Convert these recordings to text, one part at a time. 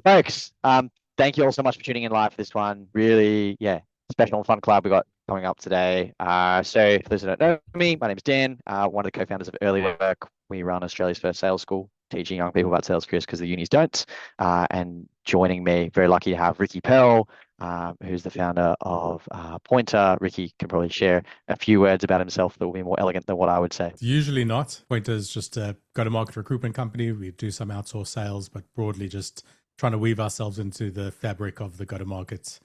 Folks, thank you all so much for tuning in live for this one. Really, yeah, special and fun collab we got coming up today. So for those who don't know me, my name is Dan, one of the co-founders of Earlywork. We run Australia's first sales school, teaching young people about sales careers because the unis don't. And joining me, very lucky to have Ricky Pearl, who's the founder of Pointer. Ricky can probably share a few words about himself that will be more elegant than what I would say. Usually not. Pointer is just a go-to-market recruitment company. We do some outsourced sales, but broadly just trying to weave ourselves into the fabric of the go-to-market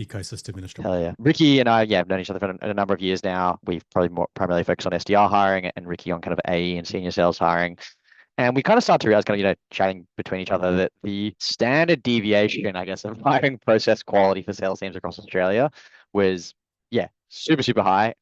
ecosystem in Australia. Hell yeah. Ricky and I, yeah, have known each other for a number of years now. We've probably more primarily focused on SDR hiring and Ricky on kind of AE and senior sales hiring. And we kind of start to realize, kind of, chatting between each other that the standard deviation, I guess, of hiring process quality for sales teams across Australia was, yeah, super, super high.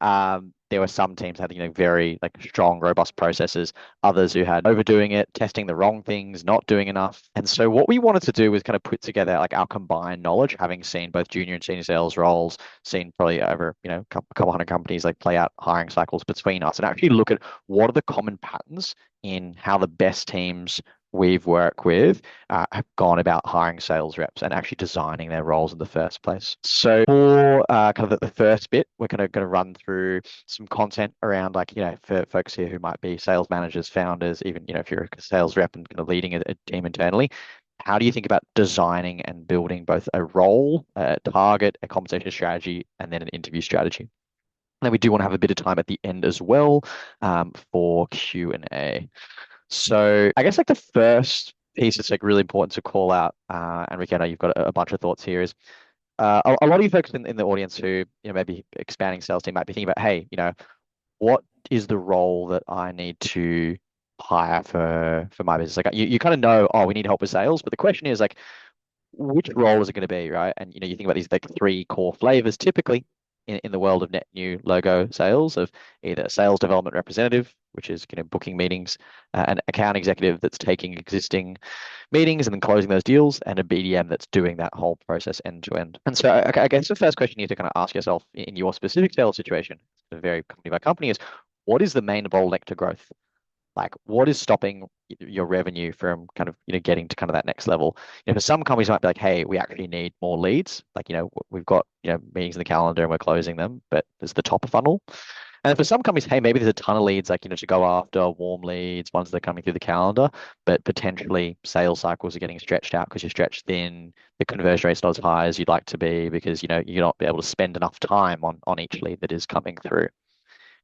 There were some teams that had, very like strong, robust processes, others who had overdoing it, testing the wrong things, not doing enough. And so what we wanted to do was kind of put together like our combined knowledge, having seen both junior and senior sales roles, seen probably over, a couple hundred companies like play out hiring cycles between us and actually look at what are the common patterns in how the best teams we've worked with have gone about hiring sales reps and actually designing their roles in the first place. So for kind of the first bit, we're going to run through some content around like, for folks here who might be sales managers, founders, even, if you're a sales rep and kind of leading a team internally, how do you think about designing and building both a role, a target, a compensation strategy, and then an interview strategy? And then we do want to have a bit of time at the end as well for Q&A. So I guess like the first piece that's like really important to call out, and Ricky, I know you've got a bunch of thoughts here, is a lot of you folks in the audience who, maybe expanding sales team might be thinking about, hey, what is the role that I need to hire for my business? Like you kind of know, oh, we need help with sales, but the question is like, which role is it going to be, right? And you think about these like three core flavors typically in the world of net new logo sales of either a sales development representative, which is booking meetings, an account executive that's taking existing meetings and then closing those deals, and a BDM that's doing that whole process end to end. And so I guess the first question you have to kind of ask yourself in your specific sales situation, very company by company, is what is the main bottleneck to growth? Like what is stopping your revenue from kind of getting to kind of that next level? For some companies might be like, hey, we actually need more leads. Like we've got meetings in the calendar and we're closing them, but there's the top of funnel. And for some companies, hey, maybe there's a ton of leads, like to go after warm leads, ones that are coming through the calendar, but potentially sales cycles are getting stretched out because you're stretched thin. The conversion rate's not as high as you'd like to be because you're not be able to spend enough time on each lead that is coming through.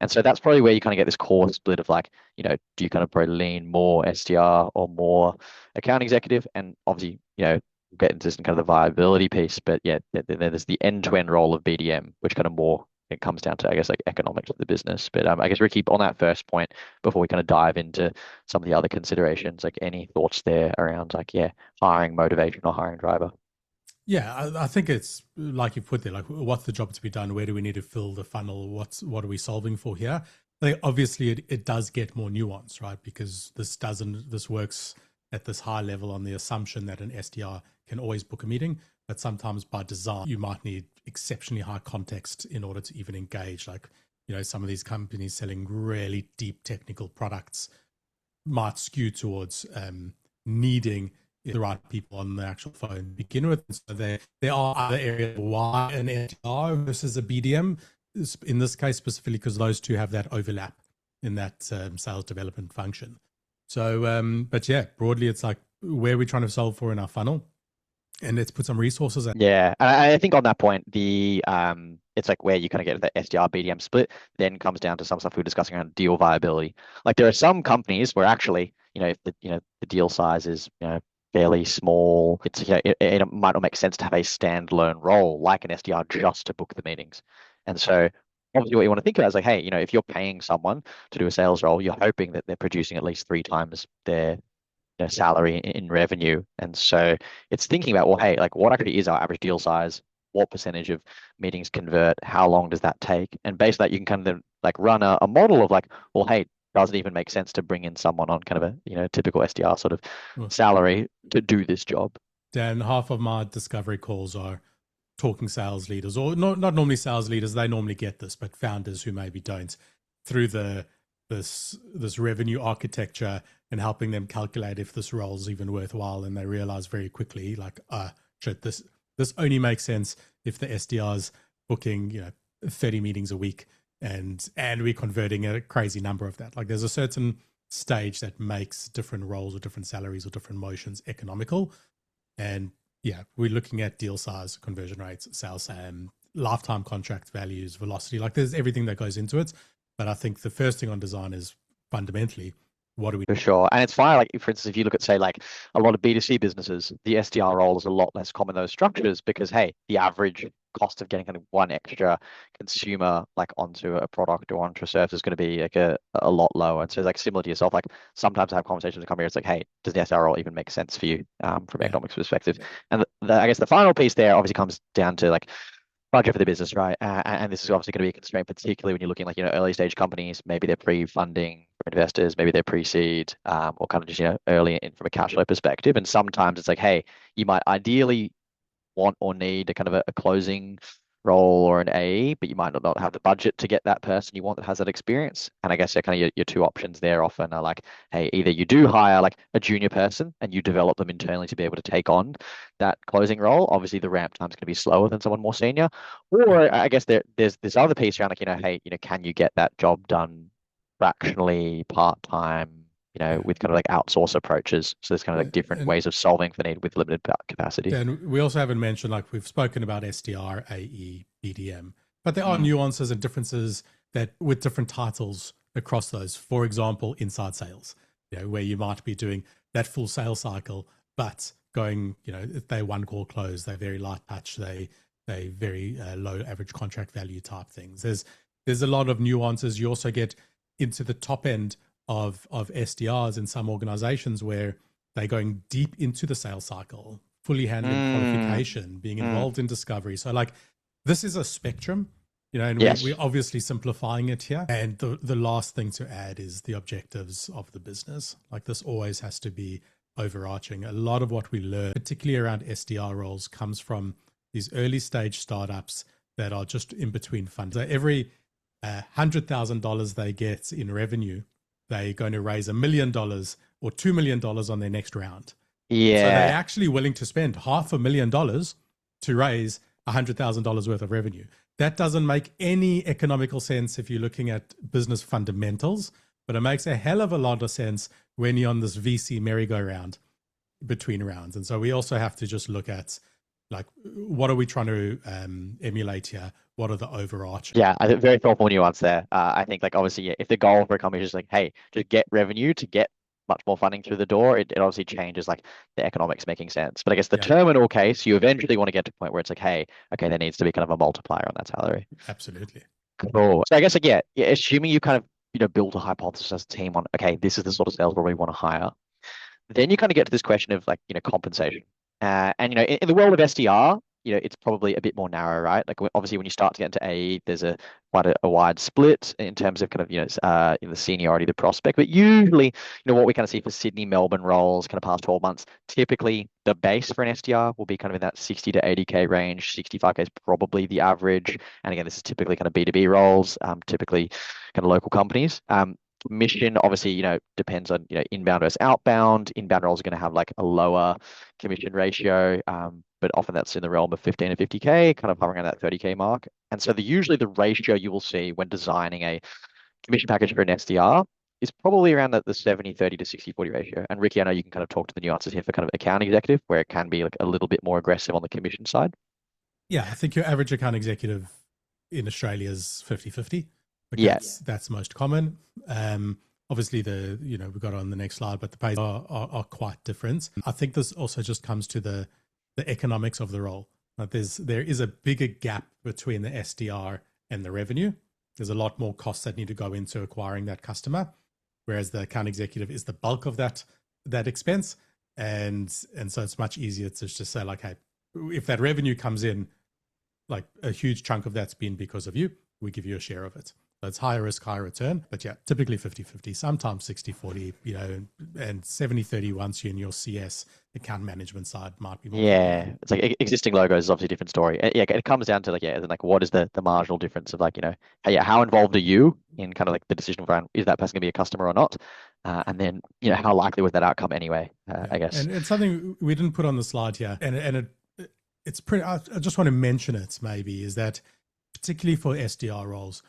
And so that's probably where you kind of get this core split of like, do you kind of probably lean more SDR or more account executive? And obviously, get into this kind of the viability piece, but yeah, there's the end-to-end role of BDM, which kind of more it comes down to, I guess, like economics of the business. But I guess Ricky, on that first point, before we kind of dive into some of the other considerations, like any thoughts there around like, yeah, hiring motivation or hiring driver? Yeah, I think it's like you put there, like what's the job to be done? Where do we need to fill the funnel? What are we solving for here? I think obviously it does get more nuanced, right? Because this works at this high level on the assumption that an SDR can always book a meeting, but sometimes by design, you might need exceptionally high context in order to even engage. Like, some of these companies selling really deep technical products might skew towards needing the right people on the actual phone to begin with. So there are other areas why an SDR versus a BDM, in this case specifically, because those two have that overlap in that sales development function. So, but yeah, broadly, it's like where we're trying to solve for in our funnel, and let's put some resources in. Yeah, I think on that point, it's like where you kind of get the SDR BDM split, then comes down to some stuff we were discussing around deal viability. Like there are some companies where actually, if the deal size is, fairly small, it's it might not make sense to have a standalone role like an SDR just to book the meetings. And so obviously what you want to think about is like, hey, if you're paying someone to do a sales role, you're hoping that they're producing at least three times their salary in revenue. And so it's thinking about, well, hey, like what actually is our average deal size? What percentage of meetings convert? How long does that take? And based on that, you can kind of like run a model of like, well, hey, does it even make sense to bring in someone on kind of a typical SDR sort of salary to do this job? Dan, half of my discovery calls are talking sales leaders, or not normally sales leaders. They normally get this, but founders who maybe don't, through this revenue architecture and helping them calculate if this role is even worthwhile. And they realize very quickly, like, shit, this only makes sense if the SDR's booking, 30 meetings a week, and we're converting a crazy number of that. Like, there's a certain stage that makes different roles or different salaries or different motions economical. And yeah, we're looking at deal size, conversion rates, sales, lifetime contract values, velocity. Like, there's everything that goes into it. But I think the first thing on design is fundamentally, what do we For sure. And it's fine. Like, for instance, if you look at, say, like a lot of B2C businesses, the SDR role is a lot less common in those structures because, hey, the average cost of getting kind of one extra consumer like onto a product or onto a service is going to be like a lot lower. And so, like, similar to yourself, like sometimes I have conversations with companies, it's like, hey, does the SDR role even make sense for you from an Yeah. economics perspective? And I guess the final piece there obviously comes down to like budget for the business, right? And this is obviously going to be a constraint, particularly when you're looking like, early stage companies, maybe they're pre-funding for investors, maybe they're pre-seed, or kind of just, early in from a cash flow perspective. And sometimes it's like, hey, you might ideally want or need a kind of a closing role or an AE, but you might not have the budget to get that person you want that has that experience. And I guess kind of your two options there often are like, hey, either you do hire like a junior person and you develop them internally to be able to take on that closing role. Obviously, the ramp time is going to be slower than someone more senior. Or I guess there's this other piece around like, hey, can you get that job done fractionally, part-time, with kind of like outsource approaches. So there's kind of like different And ways of solving the need with limited capacity. then we also haven't mentioned, like, we've spoken about SDR, AE, BDM, but there are nuances and differences that with different titles across those. For example, inside sales, where you might be doing that full sales cycle, but going, if they one call close, they're very light touch, they very low average contract value type things. There's a lot of nuances. You also get into the top end of SDRs in some organizations where they're going deep into the sales cycle, fully handling qualification, being involved in discovery. So, like, this is a spectrum, and Yes. we're obviously simplifying it here. And the last thing to add is the objectives of the business. Like, this always has to be overarching. A lot of what we learn, particularly around SDR roles, comes from these early stage startups that are just in between funds. So every $100,000 they get in revenue, they're going to raise $1 million or $2 million on their next round. Yeah. So they're actually willing to spend $500,000 to raise $100,000 worth of revenue. That doesn't make any economical sense if you're looking at business fundamentals, but it makes a hell of a lot of sense when you're on this VC merry-go-round between rounds. And so we also have to just look at, like, what are we trying to emulate here? What are the overarching? Yeah, I think very thoughtful nuance there. I think, like, obviously, yeah, if the goal for a company is just like, hey, just get revenue to get much more funding through the door, it obviously changes like the economics making sense. But I guess the terminal case, you eventually want to get to a point where it's like, hey, okay, there needs to be kind of a multiplier on that salary. Absolutely. Cool. So I guess, like, yeah, assuming you kind of, build a hypothesis as a team on, okay, this is the sort of sales role we want to hire, then you kind of get to this question of like, compensation. And in the world of SDR, it's probably a bit more narrow, right? Like, obviously when you start to get into AE, there's quite a wide split in terms of kind of, the seniority of the prospect. But usually, what we kind of see for Sydney, Melbourne roles kind of past 12 months, typically the base for an SDR will be kind of in that 60 to 80K range. 65K is probably the average. And again, this is typically kind of B2B roles, typically kind of local companies. Commission obviously, depends on, inbound versus outbound. Inbound roles are going to have like a lower commission ratio, but often that's in the realm of 15 to 50K, kind of hovering around that 30K mark. And so usually the ratio you will see when designing a commission package for an SDR is probably around the 70-30 to 60-40 ratio. And Ricky, I know you can kind of talk to the nuances here for kind of account executive, where it can be like a little bit more aggressive on the commission side. Yeah, I think your average account executive in Australia is 50-50. Yeah. That's most common. Obviously, we got on the next slide, but the pays are quite different. I think this also just comes to the economics of the role. Like, there is a bigger gap between the SDR and the revenue. There's a lot more costs that need to go into acquiring that customer, whereas the account executive is the bulk of that expense. And so it's much easier to just say, like, hey, if that revenue comes in, like a huge chunk of that's been because of you, we give you a share of it. So it's higher risk, higher return, but yeah, typically 50-50, sometimes 60-40, and 70-30 once you're in your CS account management side might be more. Yeah, it's like existing logos is obviously a different story. Yeah, it comes down to like, like what is the marginal difference of like, how involved are you in kind of like the decision around is that person going to be a customer or not? And then, how likely was that outcome anyway, Yeah, I guess. and it's something we didn't put on the slide here, and it's pretty. I just want to mention it. Maybe is that particularly for SDR roles,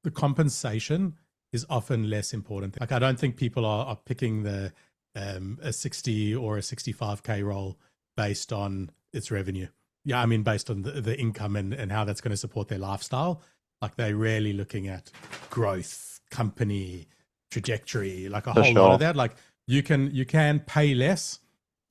the compensation is often less important. Like I don't think people are picking the a 60 or a 65K role based on its revenue. Yeah, I mean based on the income and how that's going to support their lifestyle. Like they're really looking at growth, company trajectory, like a For whole lot of sure. that. Like you can pay less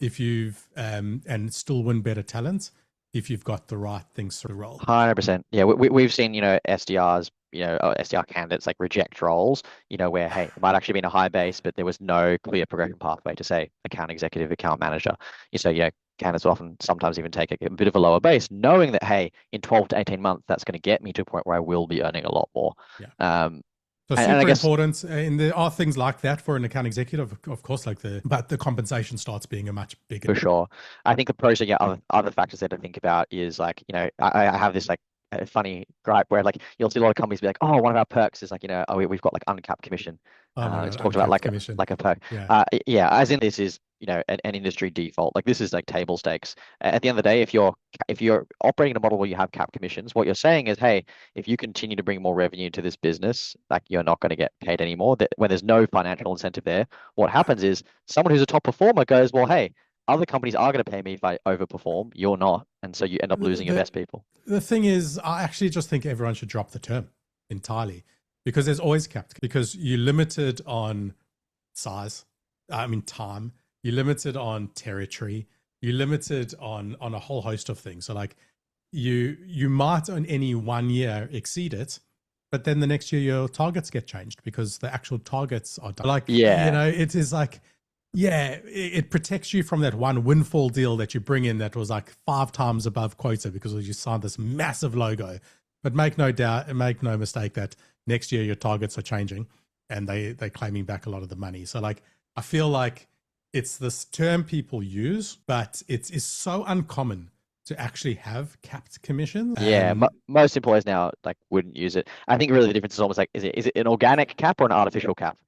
if you've and still win better talent if you've got the right things for the role. 100%. Yeah, we've seen, SDRs, SDR candidates like reject roles, where, hey, it might actually been a high base, but there was no clear progression pathway to, say, account executive, account manager. So, candidates will often sometimes even take a bit of a lower base, knowing that, hey, in 12 to 18 months, that's going to get me to a point where I will be earning a lot more. Yeah. Um, So and I super guess important, and there are things like that for an account executive, of course, but the compensation starts being a much bigger. For sure. I think the pros, yeah, other factors there to think about is like, I have this like a funny gripe where like you'll see a lot of companies be like, oh, one of our perks is like, oh, we've got like uncapped commission. Oh my It's god, talked about uncapped commission. like a perk. Yeah. Yeah, as in this is, an industry default. Like this is like table stakes. At the end of the day, if you're operating in a model where you have capped commissions, what you're saying is, hey, if you continue to bring more revenue to this business, like you're not going to get paid anymore. That when there's no financial incentive there, what happens is someone who's a top performer goes, well, hey, other companies are going to pay me if I overperform. You're not, and so you end up The, losing your the best people. the thing is, I actually just think everyone should drop the term entirely because there's always capped because you're limited on size. I mean, time. You're limited on territory. You're limited on a whole host of things. So like you might on any 1 year exceed it, but then the next year your targets get changed because the actual targets are done. Like Yeah, it is like yeah, it protects you from that one windfall deal that you bring in that was like 5 times above quota because you signed this massive logo. But make no doubt, make no mistake that next year your targets are changing and they're claiming back a lot of the money. So like I feel like it's this term people use, but it's so uncommon to actually have capped commissions. yeah. Most employers now like wouldn't use it. I think really the difference is almost like is it an organic cap or an artificial cap?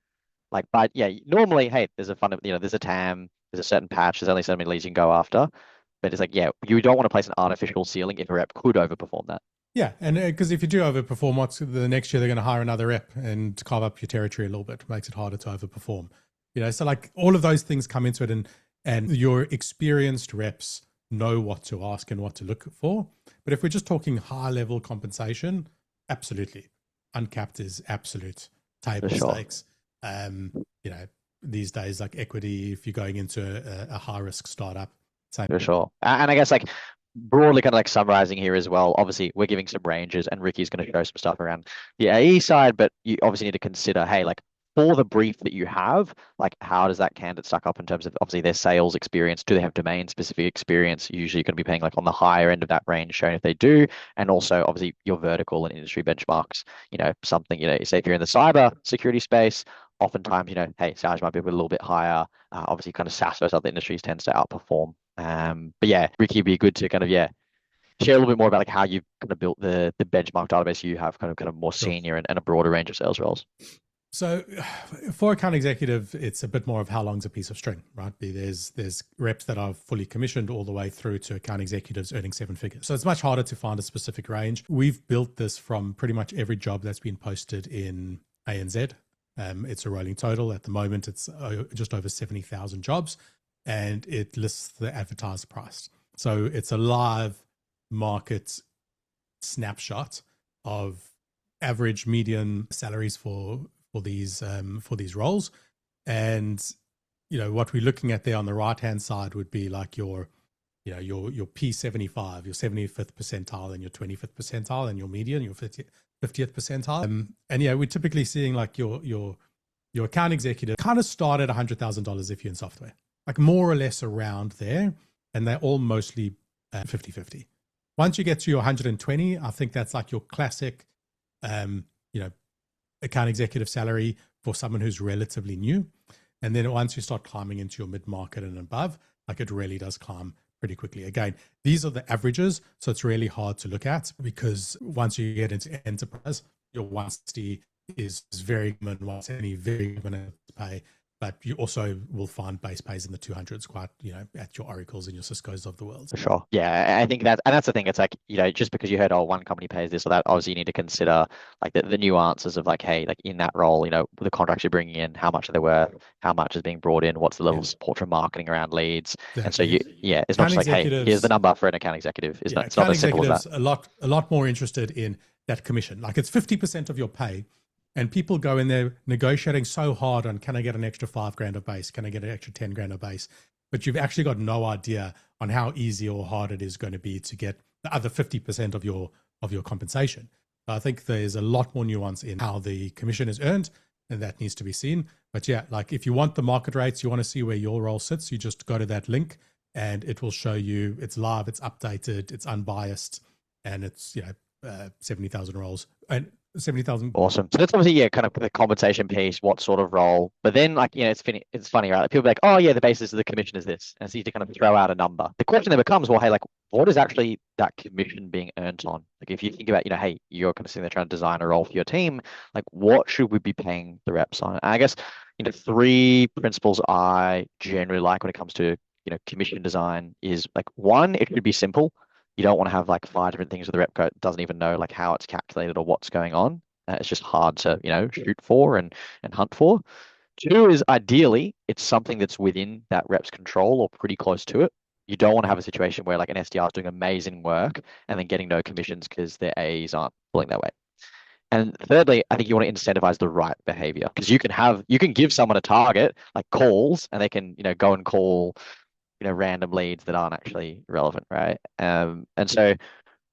Like, but yeah, normally, hey, there's a fun, there's a TAM, there's a certain patch, there's only so many leads you can go after. But it's like, yeah, you don't want to place an artificial ceiling if a rep could overperform that. Yeah, and because if you do overperform, what's the next year they're going to hire another rep and carve up your territory a little bit, makes it harder to overperform. So like all of those things come into it, and your experienced reps know what to ask and what to look for. But if we're just talking high level compensation, absolutely, uncapped is absolute For table sure. stakes. Um, you know, these days like equity, if you're going into a high risk startup, same. For sure. And I guess like broadly kind of like summarizing here as well, obviously we're giving some ranges and Ricky's going to show some stuff around the AE side, but you obviously need to consider, hey, like for the brief that you have, like how does that candidate stack up in terms of obviously their sales experience? Do they have domain specific experience? Usually you're going to be paying like on the higher end of that range, showing if they do. And also obviously your vertical and industry benchmarks, something, say if you're in the cyber security space, oftentimes, hey, salaries might be a little bit higher. Obviously kind of SaaS versus other industries tends to outperform. But yeah, Ricky, it'd be good to kind of share a little bit more about like how you've kind of built the benchmark database you have kind of more Sure. senior and a broader range of sales roles. So for account executive, it's a bit more of how long's a piece of string, right? There's reps that are fully commissioned all the way through to account executives earning 7 figures. So it's much harder to find a specific range. We've built this from pretty much every job that's been posted in ANZ. It's a rolling total. At the moment, it's just over 70,000 jobs, and it lists the advertised price. So it's a live market snapshot of average median salaries for these roles. And what we're looking at there on the right hand side would be like your P75, your 75th percentile, and your 25th percentile, and your median, your 50th percentile. And yeah, we're typically seeing like your account executive kind of start at $100,000 if you're in software, like more or less around there, and they're all mostly 50-50. Once you get to your 120, I think that's like your classic account executive salary for someone who's relatively new. And then once you start climbing into your mid-market and above, like it really does climb pretty quickly. Again, these are the averages, so it's really hard to look at because once you get into enterprise, your 160 is very common, 170 very common to pay. but you also will find base pays in the 200s quite, at your Oracles and your Ciscos of the world. For sure. Yeah, I think that's the thing. It's like, just because you heard, oh, one company pays this or that, obviously you need to consider like the nuances of like, hey, like in that role, the contracts you're bringing in, how much are they worth, how much is being brought in, what's the level Yeah, of support from marketing around leads. And so exactly. it's not Account just like, hey, here's the executives, number for an account executive. yeah, It's not account as simple as that. executives a lot more interested in that commission. Like it's 50% of your pay, and people go in there negotiating so hard on, can I get an extra $5,000 of base? Can I get an extra $10,000 of base? But you've actually got no idea on how easy or hard it is going to be to get the other 50% of your compensation. I think there's a lot more nuance in how the commission is earned, and that needs to be seen. But yeah, like if you want the market rates, you want to see where your role sits, you just go to that link and it will show you it's live, it's updated, it's unbiased, and it's 70,000 roles and 70,000. Awesome. So that's obviously, yeah, kind of the compensation piece, what sort of role. But then, like, it's funny, right? Like, people be like, oh, yeah, the basis of the commission is this. And it's easy to kind of throw out a number. The question then becomes, well, hey, like, what is actually that commission being earned on? Like, if you think about, hey, you're kind of sitting there trying to design a role for your team, like, what should we be paying the reps on? And I guess, three principles I generally like when it comes to, commission design is like, one, it should be simple. You don't want to have like five different things where the rep doesn't even know like how it's calculated or what's going on. It's just hard to, shoot for and hunt for. Two is ideally it's something that's within that rep's control or pretty close to it. You don't want to have a situation where like an SDR is doing amazing work and then getting no commissions because their AEs aren't pulling their weight. And thirdly, I think you want to incentivize the right behavior because you can give someone a target like calls and they can, go and call, random leads that aren't actually relevant, right? And so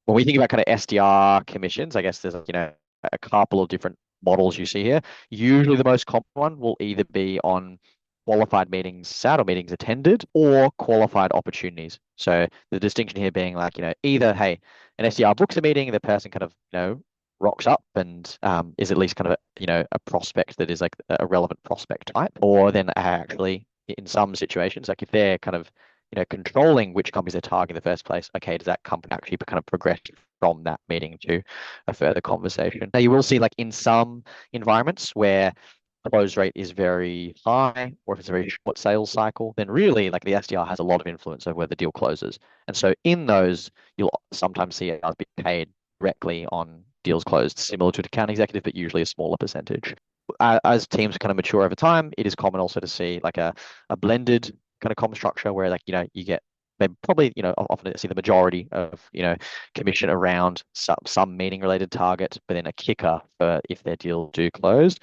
when we think about kind of SDR commissions, I guess there's, a couple of different models you see here. Usually the most common one will either be on qualified meetings sat or meetings attended or qualified opportunities. So the distinction here being like, either, hey, an SDR books a meeting, the person kind of, rocks up and is at least kind of a prospect that is like a relevant prospect type, or then actually in some situations, like if they're kind of controlling which companies they're targeting in the first place, okay, does that company actually kind of progress from that meeting to a further conversation? Now you will see like in some environments where close rate is very high, or if it's a very short sales cycle, then really like the SDR has a lot of influence over where the deal closes. And so in those, you'll sometimes see it be paid directly on deals closed, similar to an account executive, but usually a smaller percentage. As teams kind of mature over time, it is common also to see like a blended kind of comp structure where like, you get they probably, often see the majority of, commission around some meeting related target, but then a kicker for if their deals do close.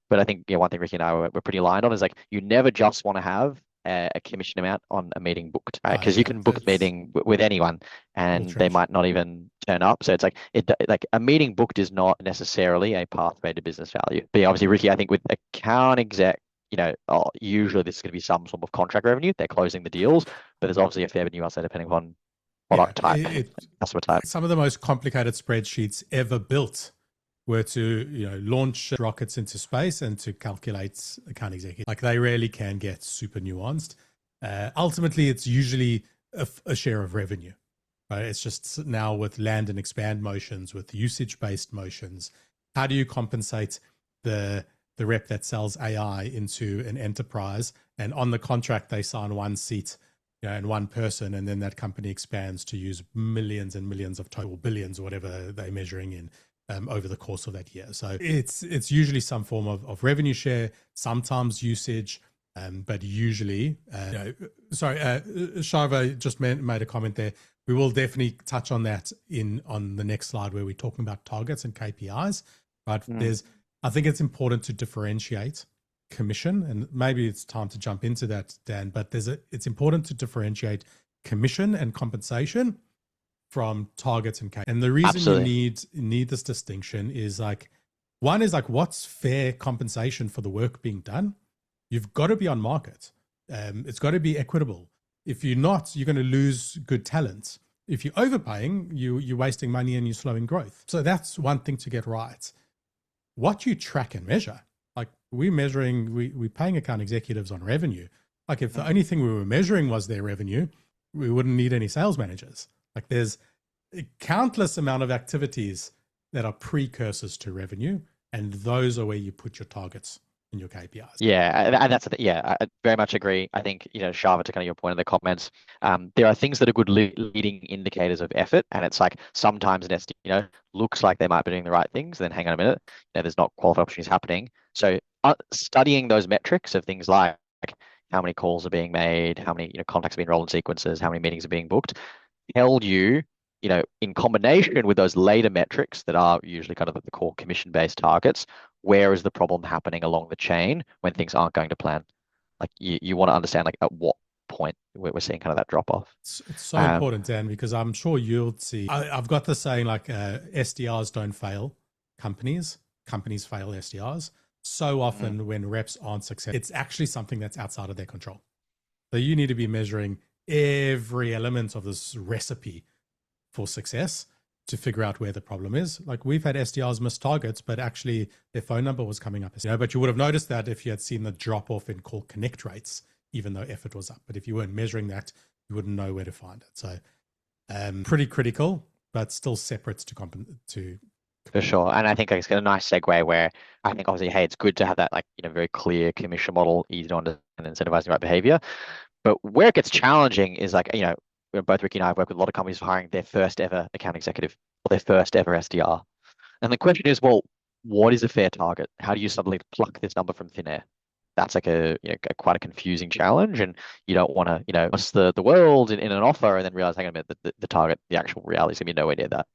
But I think, one thing Ricky and I we're pretty aligned on is like, you never just want to have a commission amount on a meeting booked, right? Because you Yeah, can book a meeting with anyone all and they trash. might not even turn up. So it's like like a meeting booked is not necessarily a pathway to business value. But yeah, obviously, Ricky, I think with account exec, usually this is going to be some sort of contract revenue. They're closing the deals, but there's obviously a fair bit of nuance there depending upon Yeah, product type, customer type. some of the most complicated spreadsheets ever built were to launch rockets into space and to calculate account executive. Like they really can get super nuanced. Ultimately, it's usually a share of revenue. Right? It's just now with land and expand motions, with usage based motions. How do you compensate the rep that sells AI into an enterprise, and on the contract they sign one seat, and one person, and then that company expands to use millions and millions of total billions or whatever they're measuring in over the course of that year. So it's usually some form of revenue share, sometimes usage, but usually, Shava just made a comment there. We will definitely touch on that on the next slide where we're talking about targets and KPIs. But I think it's important to differentiate commission, and maybe it's time to jump into that, Dan. But it's important to differentiate commission and compensation from targets and KPIs. And the reason Absolutely. you need this distinction is like, one is like, what's fair compensation for the work being done? You've got to be on market. It's got to be equitable. If you're not, you're going to lose good talent. If you're overpaying, you're wasting money and you're slowing growth. So that's one thing to get right. What you track and measure, like we're paying account executives on revenue. Like if the only thing we were measuring was their revenue, we wouldn't need any sales managers. Like there's a countless amount of activities that are precursors to revenue, and those are where you put your targets. in your KPIs. Yeah, and that's yeah, I very much agree. I think, Shava, to kind of your point in the comments, there are things that are good leading indicators of effort, and it's like sometimes an SD, looks like they might be doing the right things, then hang on a minute, there's not qualified opportunities happening. So studying those metrics of things like how many calls are being made, how many, contacts are being rolled in sequences, how many meetings are being booked, tell you, in combination with those later metrics that are usually kind of the core commission-based targets, where is the problem happening along the chain when things aren't going to plan? Like you want to understand like at what point we're seeing kind of that drop off. It's so Um, important, Dan, because I'm sure you'll see. I've got the saying like SDRs don't fail companies, companies fail SDRs. So mhm, often when reps aren't successful, it's actually something that's outside of their control. So you need to be measuring every element of this recipe for success to figure out where the problem is. Like we've had SDRs miss targets, but actually their phone number was coming up. But you would have noticed that if you had seen the drop off in call connect rates, even though effort was up. But if you weren't measuring that, you wouldn't know where to find it. So pretty critical, but still separate to for sure. And I think it's got a nice segue where I think obviously, hey, it's good to have that like, very clear commission model, easy to understand and incentivizing the right behavior. But where it gets challenging is like, both Ricky and I have worked with a lot of companies hiring their first ever account executive or their first ever SDR. And the question is, well, what is a fair target? How do you suddenly pluck this number from thin air? That's like quite a confusing challenge, and you don't want to, bust the world in an offer and then realize, hang on a minute, the target, the actual reality is gonna be nowhere near that.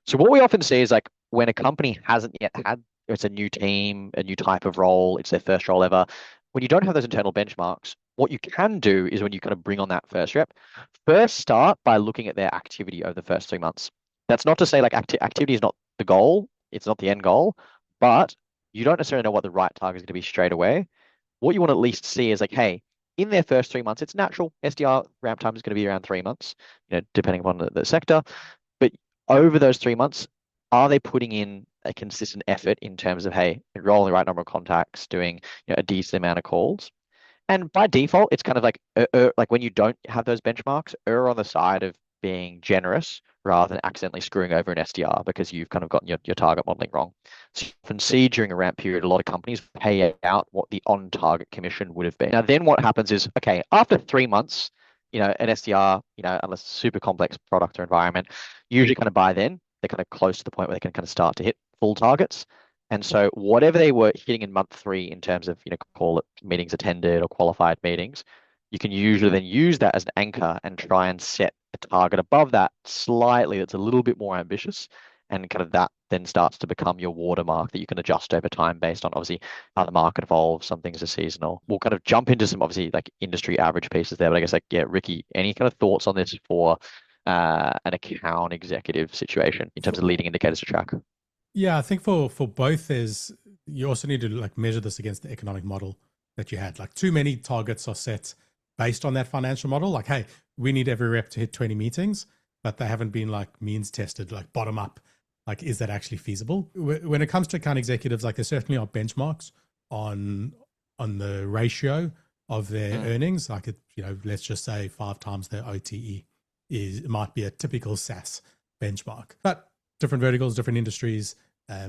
So what we often see is like when a company hasn't yet had, it's a new team, a new type of role, it's their first role ever. When you don't have those internal benchmarks, what you can do is when you kind of bring on that first rep, first start by looking at their activity over the first 3 months. That's not to say like activity is not the goal, it's not the end goal, but you don't necessarily know what the right target is going to be straight away. What you want to at least see is like, hey, in their first 3 months, it's natural. SDR ramp time is going to be around 3 months, depending upon the sector. But over those 3 months, are they putting in a consistent effort in terms of, hey, enrolling the right number of contacts, doing, a decent amount of calls? And by default, it's kind of like when you don't have those benchmarks, err on the side of being generous rather than accidentally screwing over an SDR because you've kind of gotten your target modeling wrong. So you often see during a ramp period, a lot of companies pay out what the on-target commission would have been. Now, then what happens is, okay, after 3 months, an SDR, unless it's a super complex product or environment, usually kind of by then, they're kind of close to the point where they can kind of start to hit full targets. And so whatever they were hitting in month 3 in terms of, call it meetings attended or qualified meetings, you can usually then use that as an anchor and try and set a target above that slightly that's a little bit more ambitious. And kind of that then starts to become your watermark that you can adjust over time based on obviously how the market evolves. Some things are seasonal. We'll kind of jump into some obviously like industry average pieces there, but I guess like, yeah, Ricky, any kind of thoughts on this for an account executive situation in terms of leading indicators to track? Yeah, I think for both is you also need to like measure this against the economic model that you had. Like too many targets are set based on that financial model. Like, hey, we need every rep to hit 20 meetings, but they haven't been like means tested, like bottom up. Like, is that actually feasible? When it comes to account executives, like there certainly are benchmarks on the ratio of their Mm, earnings. Like let's just say 5 times their OTE might be a typical SaaS benchmark. But different verticals, different industries,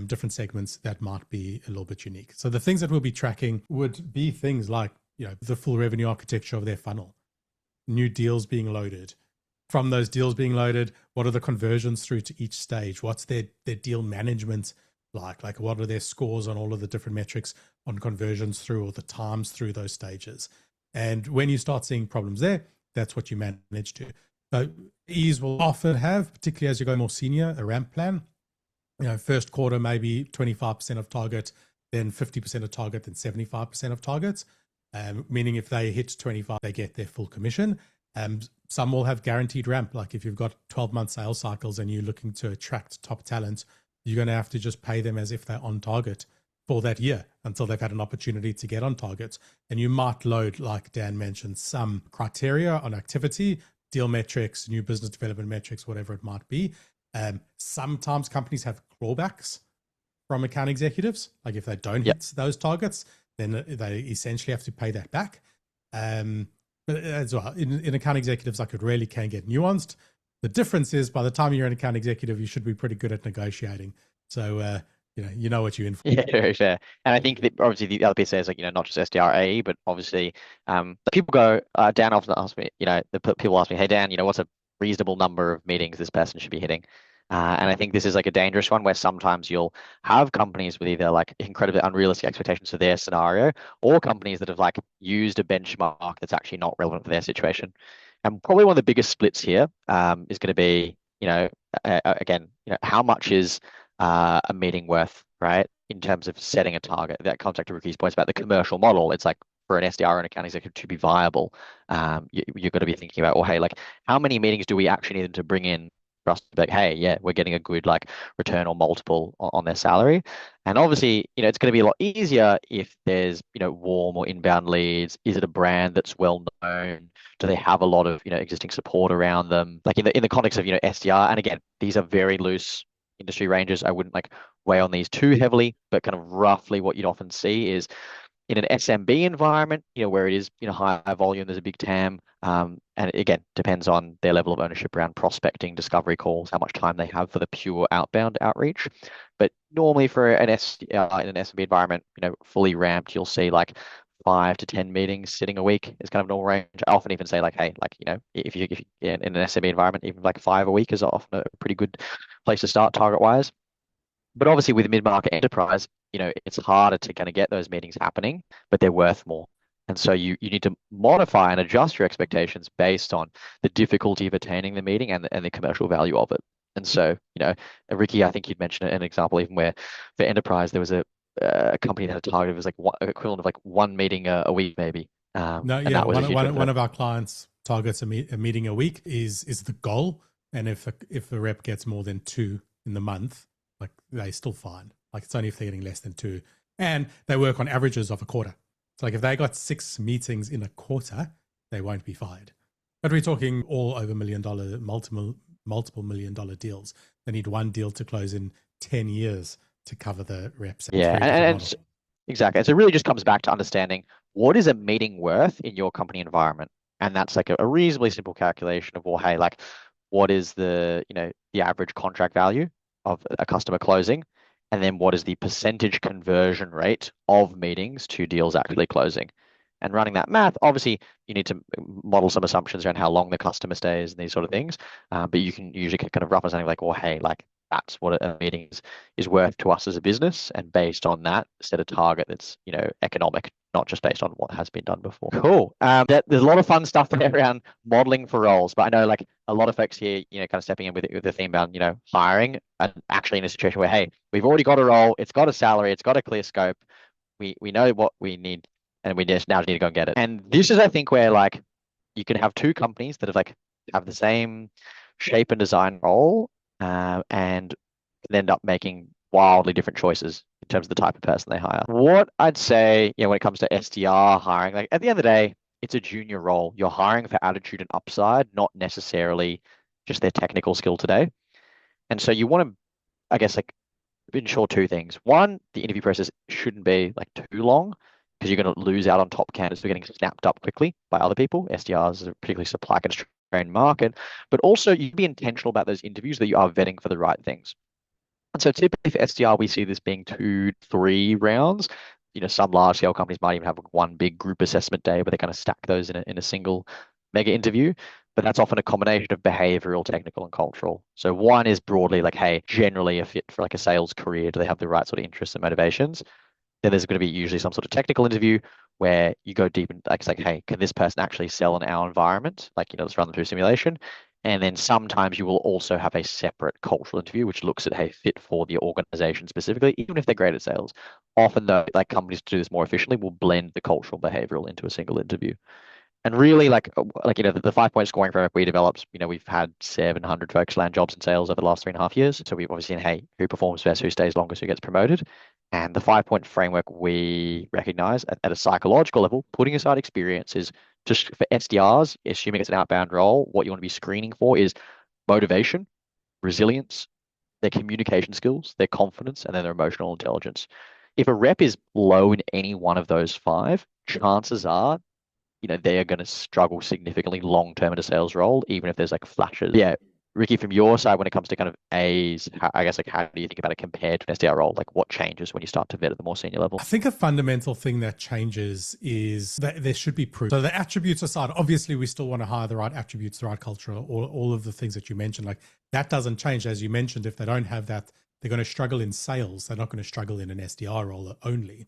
different segments that might be a little bit unique. So the things that we'll be tracking would be things like the full revenue architecture of their funnel, new deals being loaded. From those deals being loaded, what are the conversions through to each stage? What's their deal management like? Like what are their scores on all of the different metrics on conversions through or the times through those stages? And when you start seeing problems there, that's what you manage to. So ease will often have, particularly as you go more senior, a ramp plan. First quarter, maybe 25% of target, then 50% of target, then 75% of targets. Meaning if they hit 25, they get their full commission. Some will have guaranteed ramp. Like if you've got 12-month sales cycles and you're looking to attract top talent, you're going to have to just pay them as if they're on target for that year until they've had an opportunity to get on target. And you might load, like Dan mentioned, some criteria on activity, deal metrics, new business development metrics, whatever it might be. Sometimes companies have clawbacks from account executives. Like if they don't yeah. hit those targets, then they essentially have to pay that back. But as well, in account executives, like it really can get nuanced. The difference is by the time you're an account executive, you should be pretty good at negotiating. So You know what you're in for. Yeah, very fair. And I think that obviously the other piece there is like, not just SDRAE, but obviously the people go, Dan often asks me, people ask me, hey Dan, what's a reasonable number of meetings this person should be hitting? And I think this is like a dangerous one where sometimes you'll have companies with either like incredibly unrealistic expectations for their scenario or companies that have like used a benchmark that's actually not relevant for their situation. And probably one of the biggest splits here is going to be, again, how much is a meeting worth, right? In terms of setting a target. That comes back to Ricky's points about the commercial model. It's like for an SDR and account executive to be viable, you've got to be thinking about, well, hey, like how many meetings do we actually need to bring in for us to be like, hey, yeah, we're getting a good like return or multiple on their salary. And obviously, it's going to be a lot easier if there's, warm or inbound leads. Is it a brand that's well known? Do they have a lot of, existing support around them? Like in the context of, SDR, and again, these are very loose industry ranges. I wouldn't like weigh on these too heavily, but kind of roughly what you'd often see is in an SMB environment, where it is, higher volume, there's a big TAM. And again, depends on their level of ownership around prospecting, discovery calls, how much time they have for the pure outbound outreach. But normally for in an SMB environment, fully ramped, you'll see like 5 to 10 meetings sitting a week is kind of normal range. I often even say like, hey, like, if you in an SMB environment, even like 5 a week is often a pretty good place to start target wise. But obviously with mid-market enterprise, it's harder to kind of get those meetings happening, but they're worth more. And so you need to modify and adjust your expectations based on the difficulty of attaining the meeting and the commercial value of it. And so, Ricky, I think you'd mentioned an example even where for enterprise, there was a company that had a target. It was like equivalent of like one meeting a week, maybe. No, And yeah, that was a huge win for one them. of our clients targets a meeting a week is the goal, and if the rep gets more than two in the month, like they still fine. Like it's only if they're getting less than two, and they work on averages of a quarter. So like if they got 6 meetings in a quarter, they won't be fired. But we're talking all over $1 million, multiple $1 million deals. They need one deal to close in 10 years to cover the reps. It's a Yeah, very and, different and model. exactly. And so it really just comes back to understanding what is a meeting worth in your company environment. And that's like a reasonably simple calculation of, well, hey, like what is the average contract value of a customer closing? And then what is the percentage conversion rate of meetings to deals actually closing? And running that math, obviously you need to model some assumptions around how long the customer stays and these sort of things. But you can usually kind of rough on something like, well, hey, like that's what a meeting is worth to us as a business, and based on that, set a target that's economic, not just based on what has been done before. Cool. There's a lot of fun stuff there around modeling for roles, but I know like a lot of folks here, kind of stepping in with the theme around hiring, and actually in a situation where hey, we've already got a role, it's got a salary, it's got a clear scope, we know what we need, and we just now need to go and get it. And this is, I think, where like you can have two companies that have the same shape and design role, and can end up making wildly different choices in terms of the type of person they hire. What I'd say, when it comes to SDR hiring, like at the end of the day, it's a junior role. You're hiring for attitude and upside, not necessarily just their technical skill today. And so you want to, I guess, like ensure two things. One, the interview process shouldn't be like too long because you're going to lose out on top candidates who are getting snapped up quickly by other people. SDRs is a particularly supply constrained market, but also you be intentional about those interviews that you are vetting for the right things. And so typically for SDR, we see this being 2, 3 rounds. Some large scale companies might even have one big group assessment day where they kind of stack those in a single mega interview. But that's often a combination of behavioral, technical, and cultural. So one is broadly like, hey, generally a fit for like a sales career. Do they have the right sort of interests and motivations? Then there's going to be usually some sort of technical interview where you go deep and like, it's like, hey, can this person actually sell in our environment? Like, let's run them through simulation. And then sometimes you will also have a separate cultural interview, which looks at, hey, fit for the organization specifically, even if they're great at sales. Often, though, like companies to do this more efficiently will blend the cultural behavioral into a single interview. And really, the 5 point scoring framework we developed, we've had 700 folks land jobs in sales over the last 3.5 years. So we've obviously seen, hey, who performs best, who stays longest, who gets promoted. And the 5 point framework we recognize at a psychological level, putting aside experience, is just for SDRs, assuming it's an outbound role, what you want to be screening for is motivation, resilience, their communication skills, their confidence, and then their emotional intelligence. If a rep is low in any one of those five, chances are they are going to struggle significantly long term in a sales role, even if there's like flashes. Yeah. Ricky, from your side, when it comes to kind of A's, I guess like how do you think about it compared to an SDR role? Like what changes when you start to vet at the more senior I level? think a fundamental thing that changes is that there should be proof. So the attributes aside, obviously we still want to hire the right attributes, the right culture, all of the things that you mentioned. Like that doesn't change. As you mentioned, if they don't have that, they're going to struggle in sales. They're not going to struggle in an SDR role only.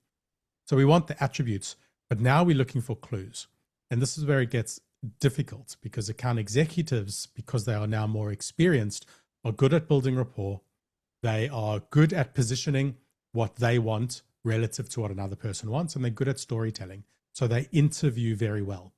So we want the attributes, but now we're looking for clues. And this is where it gets difficult because account executives, because they are now more experienced, are good at building rapport. They are good at positioning what they want relative to what another person wants, and they're good at storytelling. So they interview very well.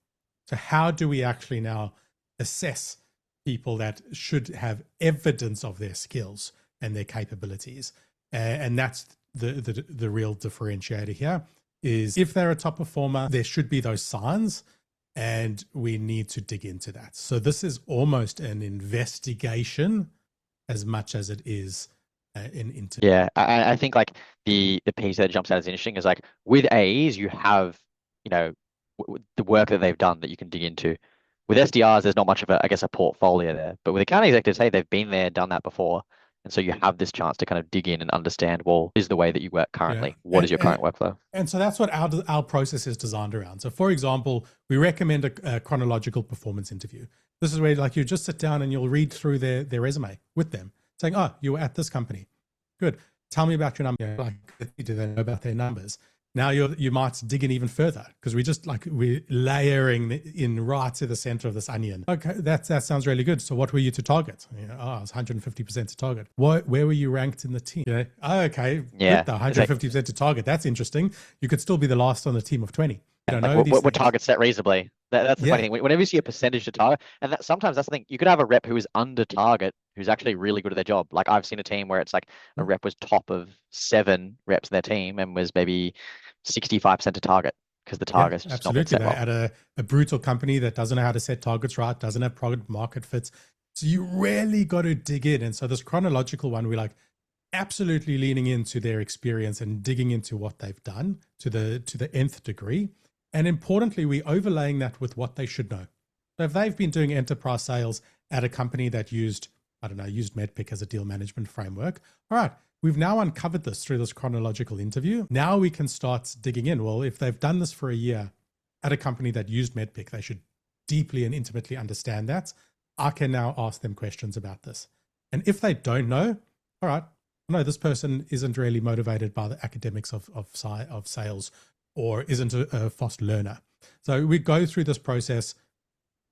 So how do we actually now assess people that should have evidence of their skills and their capabilities? And that's the real differentiator here is if they're a top performer, there should be those signs, and we need to dig into that. So this is almost an investigation as much as it is in interview. Yeah, I think like the piece that jumps out as interesting is like with A's, you have, you know, the work that they've done that you can dig into. With SDRs, there's not much of a, I guess, a portfolio there. But with account executives, hey, they've been there, done that before. And so you have this chance to kind of dig in and understand, well, is the way that you work Yeah. currently? What is your current workflow? And so that's what our process is designed around. So for example, we recommend a chronological performance interview. This is where like you just sit down and you'll read through their resume with them saying, oh, you were at this company. Good. Tell me about your number. Like, do they know about their numbers? Now you might dig in even further because we're layering in right to the center of this onion. Okay, that sounds really good. So what were you to target? Oh, it's 150% to target. Where were you ranked in the team? Oh, okay, Yeah. good. The It's like, 150% to target. That's interesting. You could still be the last on the team of 20. You don't like know these what things. targets set reasonably? That's the funny Yeah. thing. Whenever you see a percentage to target, and that sometimes that's the thing, you could have a rep who is under target, who's actually really good at their job. Like I've seen a team where it's like a rep was top of 7 reps in their team and was maybe 65% to target because the Yeah, target's just not been absolutely. set They're well. at a brutal company that doesn't know how to set targets right, doesn't have product market fits. So you really got to dig in. And so this chronological one, we're like absolutely leaning into their experience and digging into what they've done to the nth degree. And importantly, we overlaying that with what they should know. So if they've been doing enterprise sales at a company that used, I don't know, used Medpic as a deal management framework, all right, we've now uncovered this through this chronological interview. Now we can start digging in. Well, if they've done this for a year at a company that used Medpic, they should deeply and intimately understand that. I can now ask them questions about this. And if they don't know, all right, no, this person isn't really motivated by the academics of sales or isn't a fast learner. So we go through this process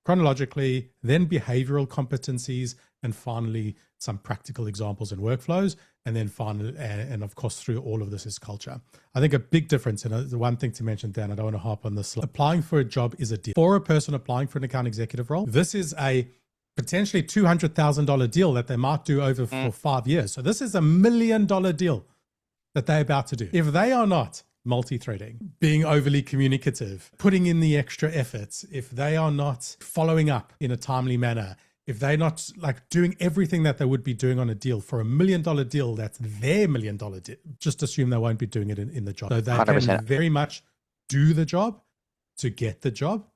chronologically, then behavioral competencies, and finally some practical examples and workflows. And then finally, and of course, through all of this is culture. I think a big difference, and the one thing to mention, Dan, I don't want to harp on this. Applying for a job is a deal. For a person applying for an account executive role, this is a potentially $200,000 deal that they might do over for 5 years. So this is $1 million deal that they're about to do. If they are not multi-threading, being overly communicative, putting in the extra efforts, if they are not following up in a timely manner, if they're not like doing everything that they would be doing on a deal for $1 million deal, that's their $1 million deal, just assume they won't be doing it in the job. So they 100%. can very much do the job to get the job,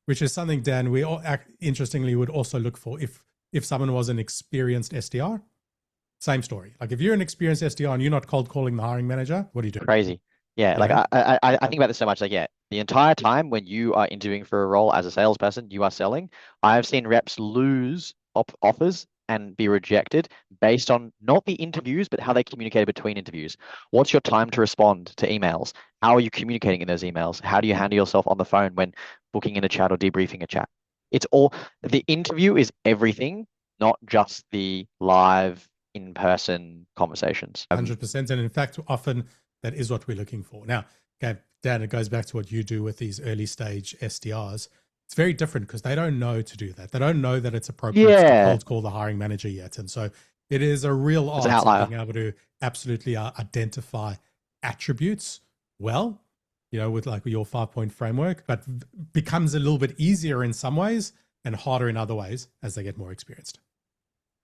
which is something, Dan, we all interestingly would also look for if someone was an experienced SDR. Same story. Like if you're an experienced SDR and you're not cold calling the hiring manager, what do you do? Crazy. Yeah, You like know? I think about this so much. Like, yeah, the entire time when you are interviewing for a role as a salesperson, you are selling. I've seen reps lose offers and be rejected based on not the interviews, but how they communicated between interviews. What's your time to respond to emails? How are you communicating in those emails? How do you handle yourself on the phone when booking in a chat or debriefing a chat? It's all the interview is everything, not just the live in-person conversations. 100%. And in fact, often that is what we're looking for. Now, okay, Dan, it goes back to what you do with these early stage SDRs. It's very different because they don't know to do that. They don't know that it's appropriate to Yeah, cold call the hiring manager yet. And so it is a real it's an art in outlier. being able to absolutely identify attributes well, with like your 5-point framework, but becomes a little bit easier in some ways and harder in other ways as they get more experienced.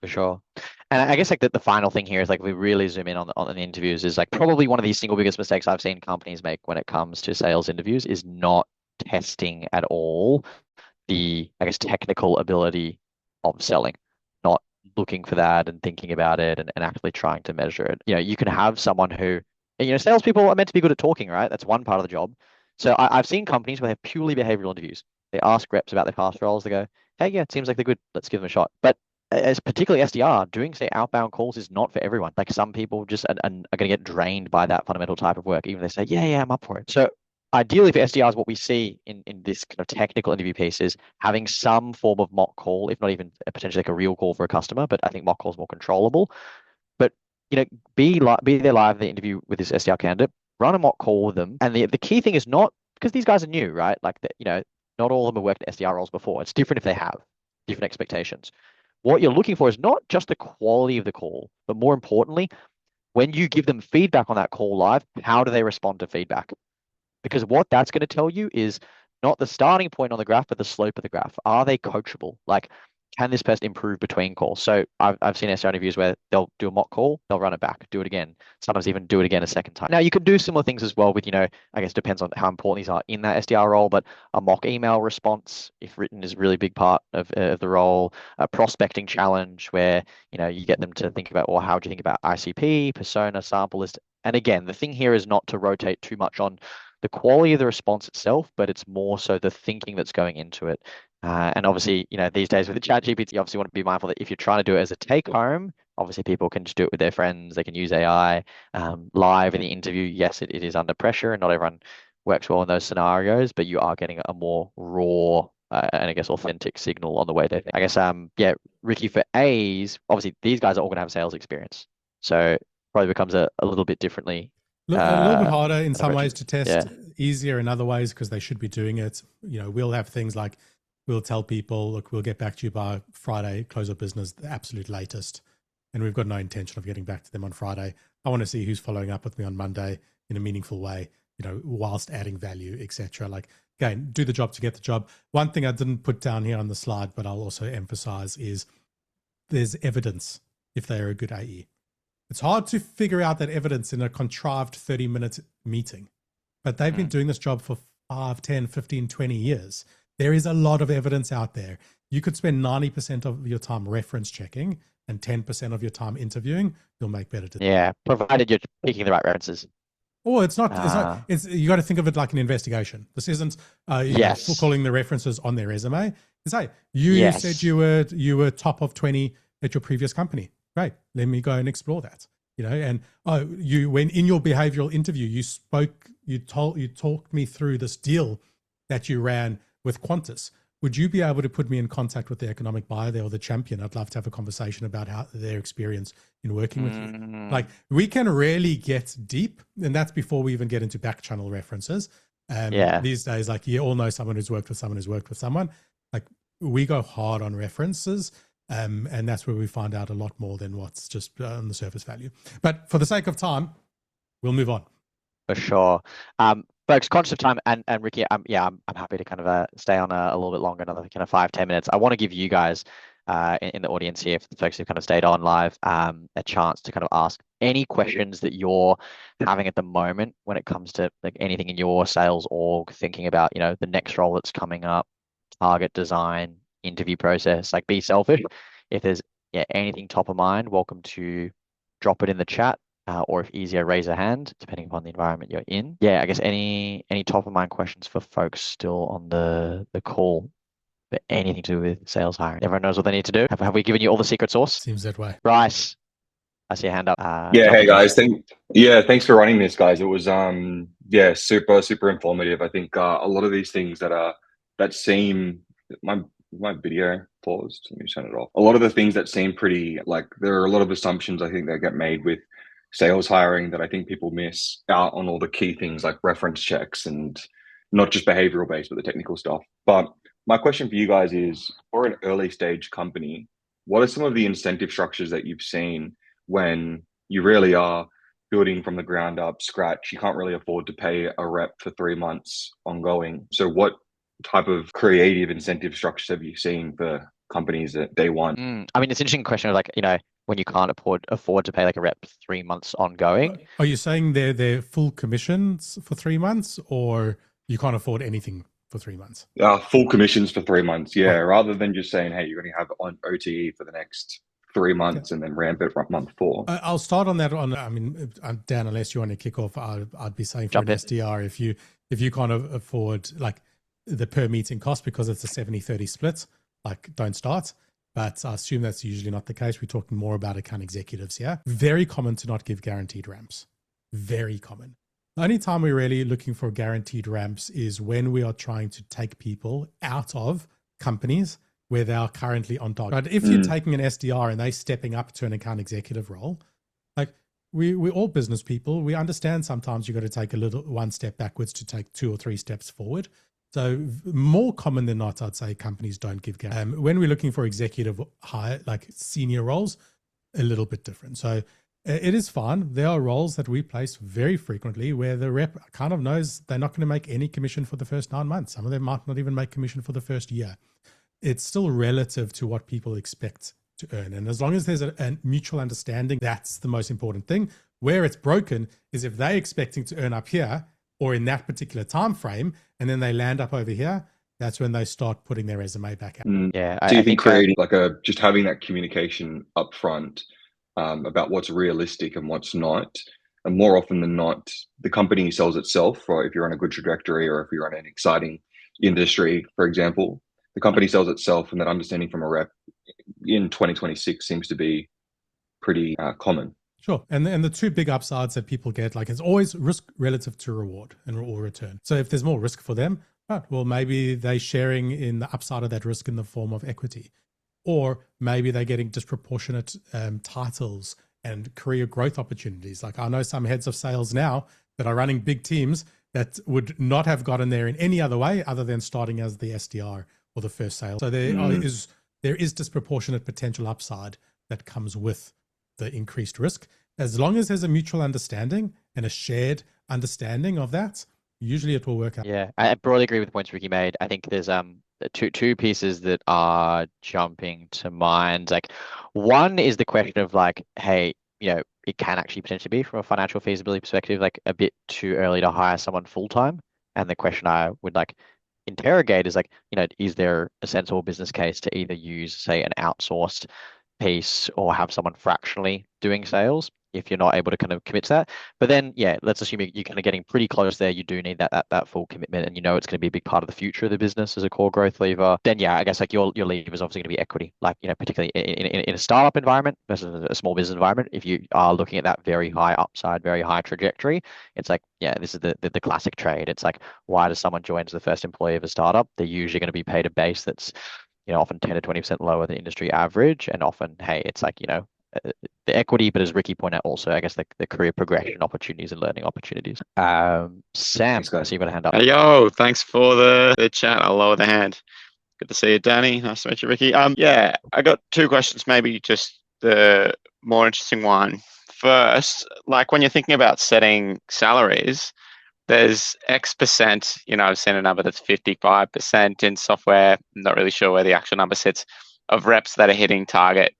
For sure. And I guess like the final thing here is like we really zoom in on the interviews is like probably one of the single biggest mistakes I've seen companies make when it comes to sales interviews is not testing at all the, I guess, technical ability of selling, not looking for that and thinking about it and actually trying to measure it. You can have someone who, salespeople are meant to be good at talking, right? That's one part of the job. So I've seen companies where they have purely behavioral interviews. They ask reps about their past roles. They go, hey, yeah, it seems like they're good. Let's give them a shot. But as particularly SDR, doing say outbound calls is not for everyone. Like some people just are going to get drained by that fundamental type of work, even if they say, yeah, I'm up for it. So ideally for SDRs, what we see in this kind of technical interview piece is having some form of mock call, if not even potentially like a real call for a customer, but I think mock call is more controllable. But be there live in the interview with this SDR candidate, run a mock call with them. And the key thing is not because these guys are new, right? Like not all of them have worked SDR roles before. It's different if they have different expectations. What you're looking for is not just the quality of the call, but more importantly, when you give them feedback on that call live, how do they respond to feedback? Because what that's going to tell you is not the starting point on the graph, but the slope of the graph. Are they coachable? Like, can this person improve between calls? So I've seen SDR interviews where they'll do a mock call, they'll run it back, do it again, sometimes even do it again a second time. Now you can do similar things as well with, I guess depends on how important these are in that SDR role, but a mock email response, if written, is a really big part of the role. A prospecting challenge where, you get them to think about, well, how do you think about ICP, persona, sample list? And again, the thing here is not to rotate too much on the quality of the response itself, but it's more so the thinking that's going into it. And obviously, these days with the chat GPT, you obviously want to be mindful that if you're trying to do it as a take home, obviously people can just do it with their friends. They can use AI live in the interview. Yes, it is under pressure and not everyone works well in those scenarios, but you are getting a more raw and I guess authentic signal on the way they think. I guess, yeah, Ricky, for A's, obviously these guys are all going to have sales experience. So probably becomes a little bit differently. A little bit harder in some approach. ways to test, Yeah. easier in other ways because they should be doing it. We'll have things like we'll tell people, look, we'll get back to you by Friday, close of business, the absolute latest. And we've got no intention of getting back to them on Friday. I want to see who's following up with me on Monday in a meaningful way, whilst adding value, etc. Like, again, do the job to get the job. One thing I didn't put down here on the slide, but I'll also emphasize is there's evidence if they are a good AE. It's hard to figure out that evidence in a contrived 30-minute meeting, but they've been doing this job for 5, 10, 15, 20 years. There is a lot of evidence out there. You could spend 90% of your time reference checking and 10% of your time interviewing. You'll make better decisions. Yeah, provided you're picking the right references. Oh, it's not. You got to think of it like an investigation. This isn't Yes. calling the references on their resume. It's like you said you were top of 20 at your previous company. Great. Let me go and explore that. And when in your behavioral interview, you talked me through this deal that you ran with Qantas. Would you be able to put me in contact with the economic buyer there or the champion? I'd love to have a conversation about how their experience in working with you. Like, we can really get deep, and that's before we even get into back channel references. These days, like, you all know someone who's worked with someone who's worked with someone. Like, we go hard on references. And that's where we find out a lot more than what's just on the surface value. But for the sake of time, we'll move on. For sure. Folks, conscious of time, and Ricky, I'm happy to kind of stay on a little bit longer, another kind of 5-10 minutes. I want to give you guys in the audience here, for the folks who kind of stayed on live, a chance to kind of ask any questions that you're having at the moment when it comes to like anything in your sales org, thinking about, the next role that's coming up, target design, interview process. Like, be selfish. If there's anything top of mind, welcome to drop it in the chat, or if easier, raise a hand, depending upon the environment you're in. Yeah, I guess any top of mind questions for folks still on the call, for anything to do with sales hiring. Everyone knows what they need to do. Have we given you all the secret sauce? Seems that way. Bryce, I see a hand up. Hey guys, thanks for running this, guys. It was super informative. I think a lot of these things that seem my video paused. Let me turn it off. A lot of the things that seem pretty, like, there are a lot of assumptions I think that get made with sales hiring that I think people miss out on, all the key things like reference checks and not just behavioral based, but the technical stuff. But my question for you guys is, for an early stage company, what are some of the incentive structures that you've seen when you really are building from the ground up, scratch? You can't really afford to pay a rep for 3 months ongoing. So what type of creative incentive structures have you seen for companies at day one? I mean, it's an interesting question of, like, when you can't afford to pay like a rep 3 months ongoing. Are you saying they're full commissions for 3 months, or you can't afford anything for 3 months? Full commissions for 3 months, rather than just saying, hey, you're going to have on OTE for the next 3 months and then ramp it from month 4. I'll start on that. I mean, Dan, unless you want to kick off, I'd be saying for Jump an in. SDR, if you can't afford like the per meeting cost because it's a 70-30 split, like don't start. But I assume that's usually not the case. We're talking more about account executives here. Very common to not give guaranteed ramps. Very common. The only time we're really looking for guaranteed ramps is when we are trying to take people out of companies where they are currently on target. But if you're taking an SDR and they're stepping up to an account executive role, like we're all business people. We understand sometimes you've got to take one step backwards to take 2 or 3 steps forward. So more common than not, I'd say companies don't give guarantees. When we're looking for executive high, like senior roles, a little bit different. So it is fine. There are roles that we place very frequently where the rep kind of knows they're not going to make any commission for the first 9 months. Some of them might not even make commission for the first year. It's still relative to what people expect to earn. And as long as there's a mutual understanding, that's the most important thing. Where it's broken is if they're expecting to earn up here or in that particular time frame, and then they land up over here, that's when they start putting their resume back out. Yeah. So you I think think creating just having that communication up front about what's realistic and what's not, and more often than not, the company sells itself, or if you're on a good trajectory or if you're on an exciting industry, for example, the company sells itself, and that understanding from a rep in 2026 seems to be pretty common. Sure. And the 2 big upsides that people get, like it's always risk relative to reward or return. So if there's more risk for them, right, well, maybe they're sharing in the upside of that risk in the form of equity. Or maybe they're getting disproportionate titles and career growth opportunities. Like I know some heads of sales now that are running big teams that would not have gotten there in any other way other than starting as the SDR or the first sale. So there is disproportionate potential upside that comes with the increased risk. As long as there's a mutual understanding and a shared understanding of that, usually it will work out. Yeah, I broadly agree with the points Ricky made. I think there's two pieces that are jumping to mind. Like one is the question of like, hey, it can actually potentially be from a financial feasibility perspective, like a bit too early to hire someone full time. And the question I would like interrogate is like, is there a sensible business case to either use, say, an outsourced piece or have someone fractionally doing sales if you're not able to kind of commit to that. But then, yeah, let's assume you're kind of getting pretty close there. You do need that full commitment, and it's going to be a big part of the future of the business as a core growth lever. Then, yeah, I guess like your lever is obviously going to be equity. Like particularly in a startup environment versus a small business environment, if you are looking at that very high upside, very high trajectory, it's like, yeah, this is the classic trade. It's like, why does someone join as the first employee of a startup? They're usually going to be paid a base that's often 10 to 20% lower than industry average, and often, hey, it's like the equity, but as Ricky pointed out, also I guess the career progression opportunities and learning opportunities. Sam, Thanks, guys. I see you've got a hand up. Hey, yo, thanks for the chat. I'll lower the hand. Good to see you, Danny. Nice to meet you, Ricky. Yeah, I got 2 questions, maybe just the more interesting one. First, like when you're thinking about setting salaries, there's X%, I've seen a number that's 55% in software. I'm not really sure where the actual number sits, of reps that are hitting target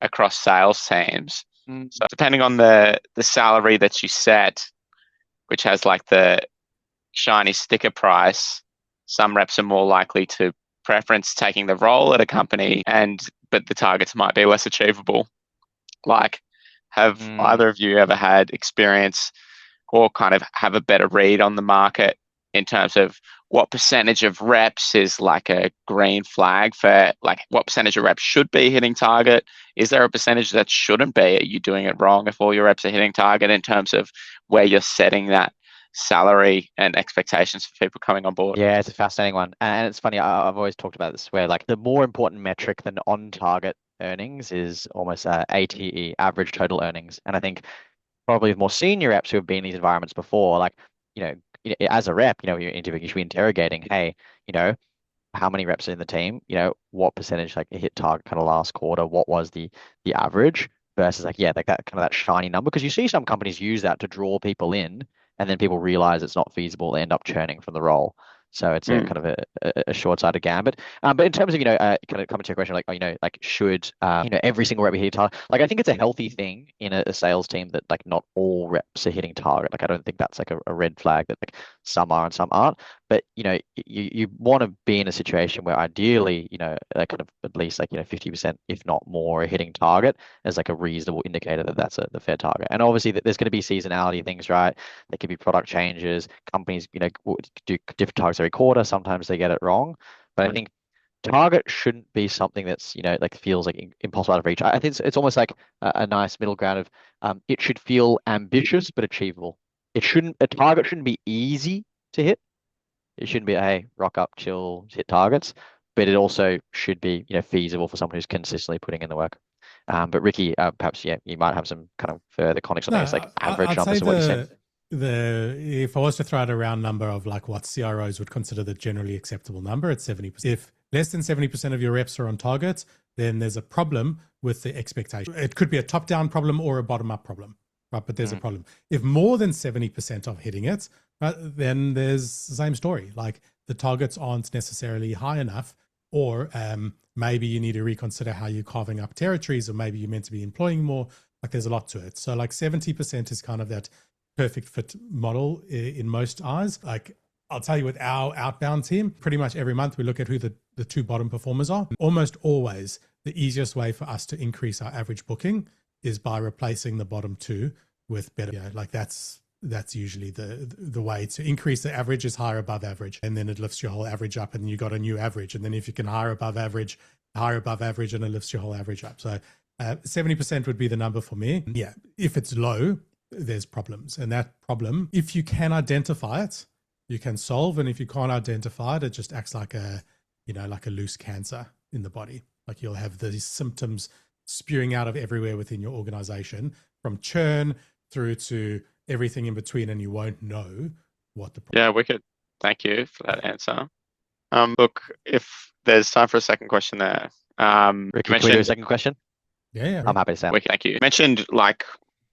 across sales teams. So depending on the salary that you set, which has like the shiny sticker price, some reps are more likely to preference taking the role at a company, but the targets might be less achievable. Like, have either of you ever had experience or kind of have a better read on the market in terms of what percentage of reps is like a green flag for, like, what percentage of reps should be hitting target? Is there a percentage that shouldn't be? Are you doing it wrong if all your reps are hitting target in terms of where you're setting that salary and expectations for people coming on board? Yeah, it's a fascinating one. And it's funny, I've always talked about this where like the more important metric than on-target earnings is almost ATE, average total earnings. And I think probably with more senior reps who have been in these environments before, like, as a rep, you're interviewing, you should be interrogating, hey, how many reps are in the team? What percentage like hit target kind of last quarter? What was the average versus like, yeah, like that kind of that shiny number? Because you see some companies use that to draw people in, and then people realize it's not feasible. They end up churning from the role. So it's a kind of a short-sighted gambit. But in terms of, kind of coming to your question, like, like should, every single rep be hitting target? Like, I think it's a healthy thing in a sales team that like not all reps are hitting target. Like, I don't think that's like a red flag that like some are and some aren't. But you want to be in a situation where ideally, that kind of at least like 50%, if not more, are hitting target as like a reasonable indicator that that's the fair target. And obviously, there's going to be seasonality things, right? There could be product changes. Companies, do different targets every quarter. Sometimes they get it wrong, but I think target shouldn't be something that's like feels like impossible out of reach. I think it's almost like a nice middle ground of it should feel ambitious but achievable. A target shouldn't be easy to hit. It shouldn't be hey, rock up, chill, hit targets, but it also should be feasible for someone who's consistently putting in the work. But Ricky, perhaps you might have some kind of further context on No, this, like average I'd say numbers of what you said. if I was to throw out a round number of like what CROs would consider the generally acceptable number, it's 70%. If less than 70% of your reps are on target, then there's a problem with the expectation. It could be a top-down problem or a bottom-up problem, right? But there's a problem. If more than 70% of hitting it, right, then there's the same story. Like the targets aren't necessarily high enough, or maybe you need to reconsider how you're carving up territories, or maybe you're meant to be employing more. Like there's a lot to it. So like 70% is kind of that perfect fit model in most eyes. Like I'll tell you, with our outbound team, pretty much every month we look at who the two bottom performers are. Almost always the easiest way for us to increase our average booking is by replacing the bottom two with better. Like that's usually the way to increase the average is hire above average, and then it lifts your whole average up, and you got a new average. And then if you can hire above average, and it lifts your whole average up. So 70% would be the number for me. Yeah, if it's low, there's problems, and that problem, if you can identify it, you can solve. And if you can't identify it, it just acts like a loose cancer in the body. Like you'll have these symptoms spewing out of everywhere within your organization, from churn through to everything in between, and you won't know what the problem. Yeah, wicked. Thank you for that answer. Look, if there's time for a second question there. Ricky, can we do a second question? Yeah. I'm happy to say. Wicked, thank you. You mentioned like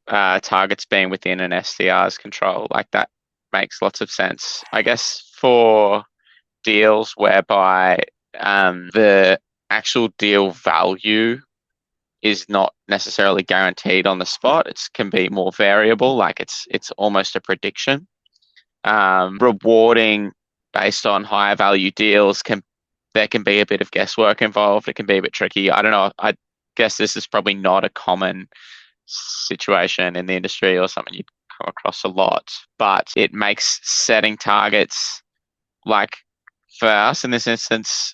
targets being within an SDR's control. Like that makes lots of sense. I guess for deals whereby the actual deal value is not necessarily guaranteed on the spot. It can be more variable, like it's almost a prediction. Rewarding based on higher value deals there can be a bit of guesswork involved. It can be a bit tricky. I don't know. I guess this is probably not a common situation in the industry or something you'd come across a lot, but it makes setting targets, like for us in this instance,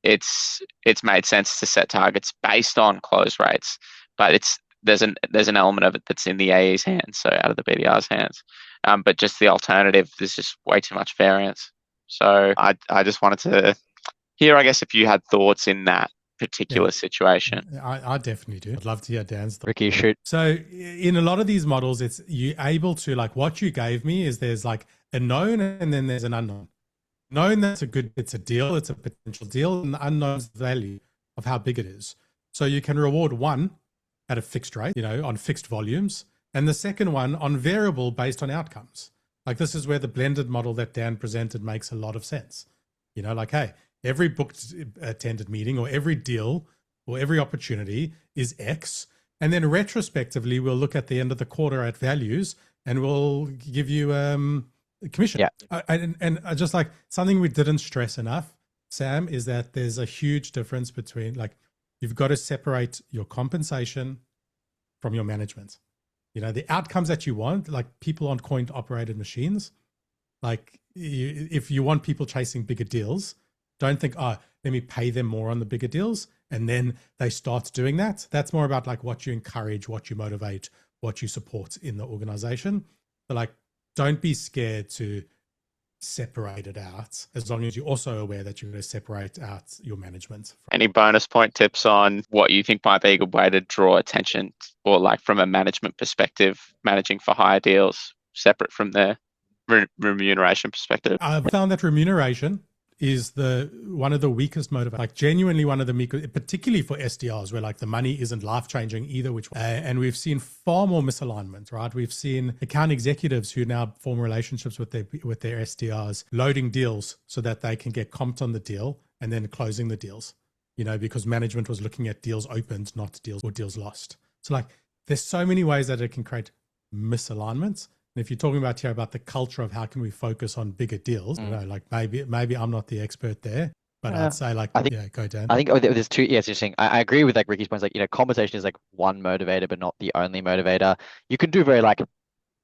it's made sense to set targets based on close rates, but there's an element of it that's in the AE's hands, so out of the BDR's hands. But just the alternative, there's just way too much variance. So I just wanted to hear, I guess, if you had thoughts in that particular situation. I definitely do. I'd love to hear Dan's thoughts. Ricky, shoot. So in a lot of these models, it's you able to, like, what you gave me is there's like a known and then there's an unknown. Known, it's a deal, it's a potential deal, and the unknown's value of how big it is. So you can reward one at a fixed rate, on fixed volumes, and the second one on variable based on outcomes. Like this is where the blended model that Dan presented makes a lot of sense. Like, hey, every booked attended meeting or every deal or every opportunity is X. And then retrospectively, we'll look at the end of the quarter at values and we'll give you commission. Yeah. And I just like something we didn't stress enough, Sam, is that there's a huge difference between, like, you've got to separate your compensation from your management. The outcomes that you want, like people aren't coin operated machines. Like if you want people chasing bigger deals, don't think, let me pay them more on the bigger deals. And then they start doing that. That's more about like what you encourage, what you motivate, what you support in the organization. But like, don't be scared to separate it out, as long as you're also aware that you're going to separate out your management. Any bonus point tips on what you think might be a good way to draw attention, or like from a management perspective, managing for higher deals separate from the remuneration perspective? I've found that remuneration is one of the weakest motivators, like genuinely one of the weakest, particularly for SDRs, where like the money isn't life-changing either which way. And we've seen far more misalignment, right? We've seen account executives who now form relationships with their SDRs, loading deals so that they can get comped on the deal and then closing the deals, because management was looking at deals opened, not deals lost. So like there's so many ways that it can create misalignment. And if you're talking about here about the culture of how can we focus on bigger deals, I don't know, like maybe I'm not the expert there, but I'd say like, I think yeah, go Dan. I think there's two. Yeah, it's interesting. I agree with like Ricky's points. Like, compensation is like one motivator, but not the only motivator. You can do very like,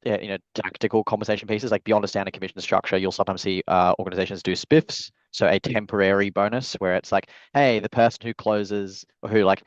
yeah, tactical compensation pieces. Like beyond a standard commission structure, you'll sometimes see organizations do spiffs, so a temporary bonus where it's like, hey, the person who closes or who like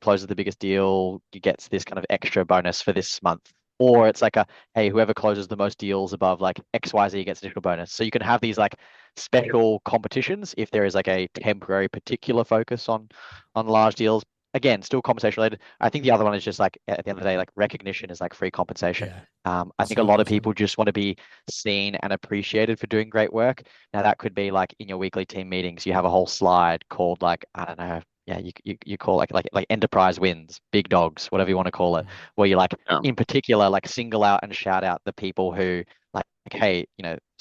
closes the biggest deal gets this kind of extra bonus for this month. Or it's like hey, whoever closes the most deals above like XYZ gets additional bonus. So you can have these like special competitions if there is like a temporary particular focus on large deals. Again, still compensation related. I think the other one is just like at the end of the day, like recognition is like free compensation. I think a lot of people just want to be seen and appreciated for doing great work. Now that could be like in your weekly team meetings, you have a whole slide called like, I don't know, yeah, you call like enterprise wins, big dogs, whatever you want to call it, where you like in particular like single out and shout out the people who like, hey,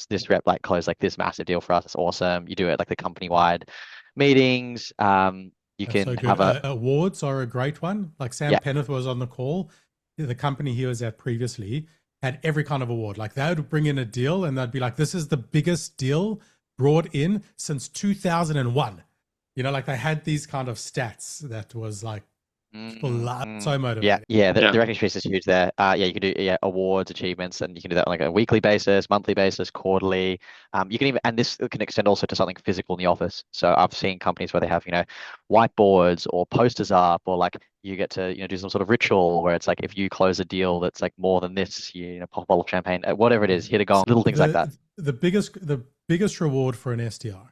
this rep like closed like this massive deal for us. It's awesome. You do it like the company wide meetings. You That's can so good. have Awards are a great one. Like Sam Penneth was on the call. The company he was at previously had every kind of award. Like they would bring in a deal and they'd be like, this is the biggest deal brought in since 2001. Like they had these kind of stats that was like, so motivated. The recognition piece is huge there. You can do awards, achievements, and you can do that on like a weekly basis, monthly basis, quarterly. You can even, and this can extend also to something physical in the office. So I've seen companies where they have whiteboards or posters up, or like you get to do some sort of ritual where it's like if you close a deal that's like more than this, you pop a bottle of champagne, whatever it is, hit a gong, little things like that. The biggest reward for an SDR,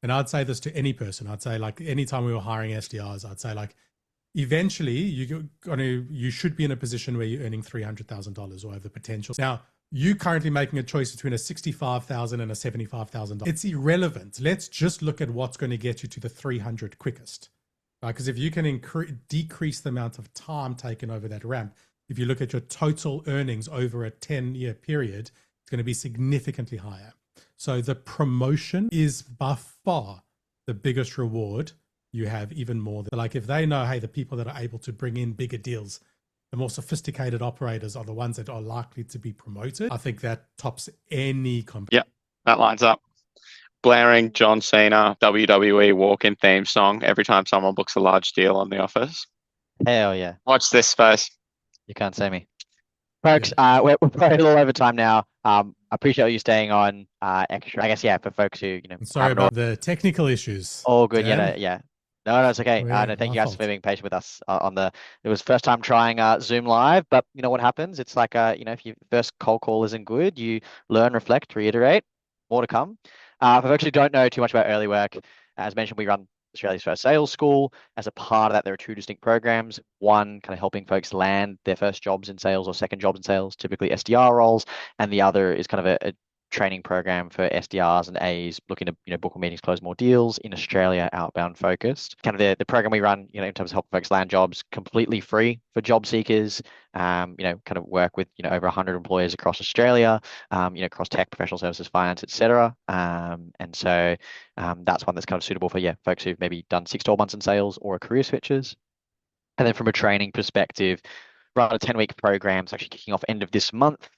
and I'd say this to any person. I'd say like anytime we were hiring SDRs, I'd say like, eventually you should be in a position where you're earning $300,000 or have the potential. Now, you currently making a choice between a $65,000 and a $75,000. It's irrelevant. Let's just look at what's going to get you to the 300 quickest. Because if you can decrease the amount of time taken over that ramp, if you look at your total earnings over a 10-year period, it's going to be significantly higher. So the promotion is by far the biggest reward. You have even more. Like if they know, hey, the people that are able to bring in bigger deals, the more sophisticated operators are the ones that are likely to be promoted. I think that tops any company. Yeah, that lines up. Blaring John Cena WWE walk-in theme song every time someone books a large deal on The Office. Hell yeah. Watch this space. You can't see me. Folks, we're probably a little over time now. I appreciate you staying on extra. I guess, for folks who, Sorry about the technical issues. All good. Dan? No, it's okay. No, thank you guys for being patient with us it was first time trying Zoom Live, but you know what happens? It's like, if your first cold call isn't good, you learn, reflect, reiterate, more to come. For folks who don't know too much about Earlywork, as mentioned, we run Australia's first sales school. As a part of that, there are two distinct programs. One kind of helping folks land their first jobs in sales or second jobs in sales, typically SDR roles. And the other is kind of a training program for SDRs and A's looking to book more meetings, close more deals in Australia, outbound focused. Kind of the program we run, in terms of helping folks land jobs, completely free for job seekers. Kind of work with over 100 employers across Australia, across tech, professional services, finance, etc. And so that's one that's kind of suitable for folks who've maybe done 6 to 12 months in sales or are career switchers. And then from a training perspective, run a 10-week program. It's actually kicking off end of this month,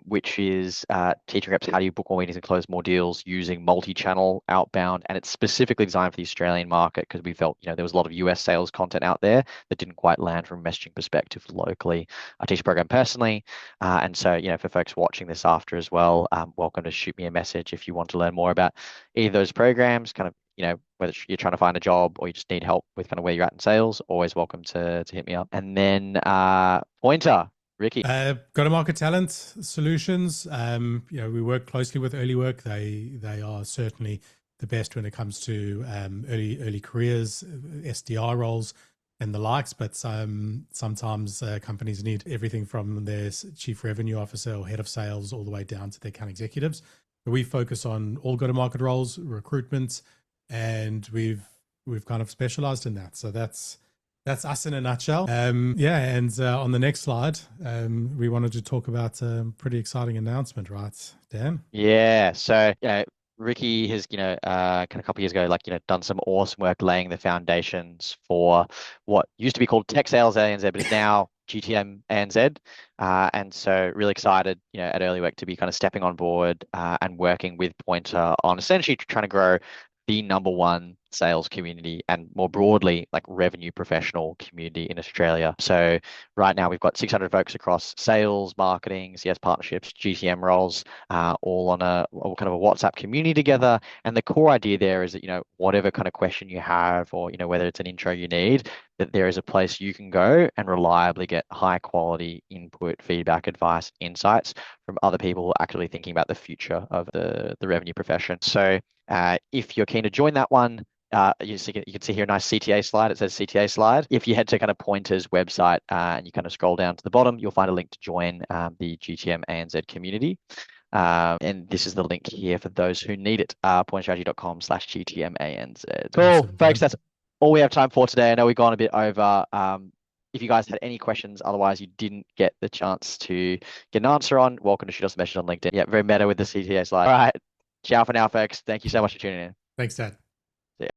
which is teaching reps how do you book more meetings and close more deals using multi-channel outbound. And it's specifically designed for the Australian market because we felt, there was a lot of US sales content out there that didn't quite land from a messaging perspective locally. I teach the program personally. And so, for folks watching this after as well, welcome to shoot me a message if you want to learn more about either of those programs, kind of, whether you're trying to find a job or you just need help with kind of where you're at in sales, always welcome to hit me up. And then Pointer, Ricky. Go-to-market talent solutions. We work closely with Earlywork. They are certainly the best when it comes to early careers, SDR roles, and the likes. But sometimes companies need everything from their chief revenue officer or head of sales all the way down to their account executives. We focus on all go-to-market roles, recruitment, and we've kind of specialized in that. So that's us in a nutshell. And on the next slide, we wanted to talk about a pretty exciting announcement, right, Dan? Yeah. So, Ricky has, kind of a couple of years ago, done some awesome work laying the foundations for what used to be called Tech Sales ANZ, but is now GTM ANZ. And so really excited, at Earlywork to be kind of stepping on board and working with Pointer on essentially trying to grow the number one sales community and more broadly like revenue professional community in Australia. So right now we've got 600 folks across sales, marketing, CS partnerships, GTM roles, all on all kind of a WhatsApp community together. And the core idea there is that, whatever kind of question you have or, whether it's an intro you need, that there is a place you can go and reliably get high quality input, feedback, advice, insights from other people actually thinking about the future of the revenue profession. So if you're keen to join that one, you can see here a nice CTA slide. It says CTA slide. If you head to kind of Pointer's website and you kind of scroll down to the bottom, you'll find a link to join the GTM ANZ community. And this is the link here for those who need it, pointstrategy.com/GTM ANZ. Cool, Awesome, folks, Dan. that's all we have time for today. I know we've gone a bit over. If you guys had any questions, otherwise you didn't get the chance to get an answer on, welcome to shoot us a message on LinkedIn. Yeah, very meta with the CTA slide. All right. Ciao for now, folks. Thank you so much for tuning in. Thanks, Dan.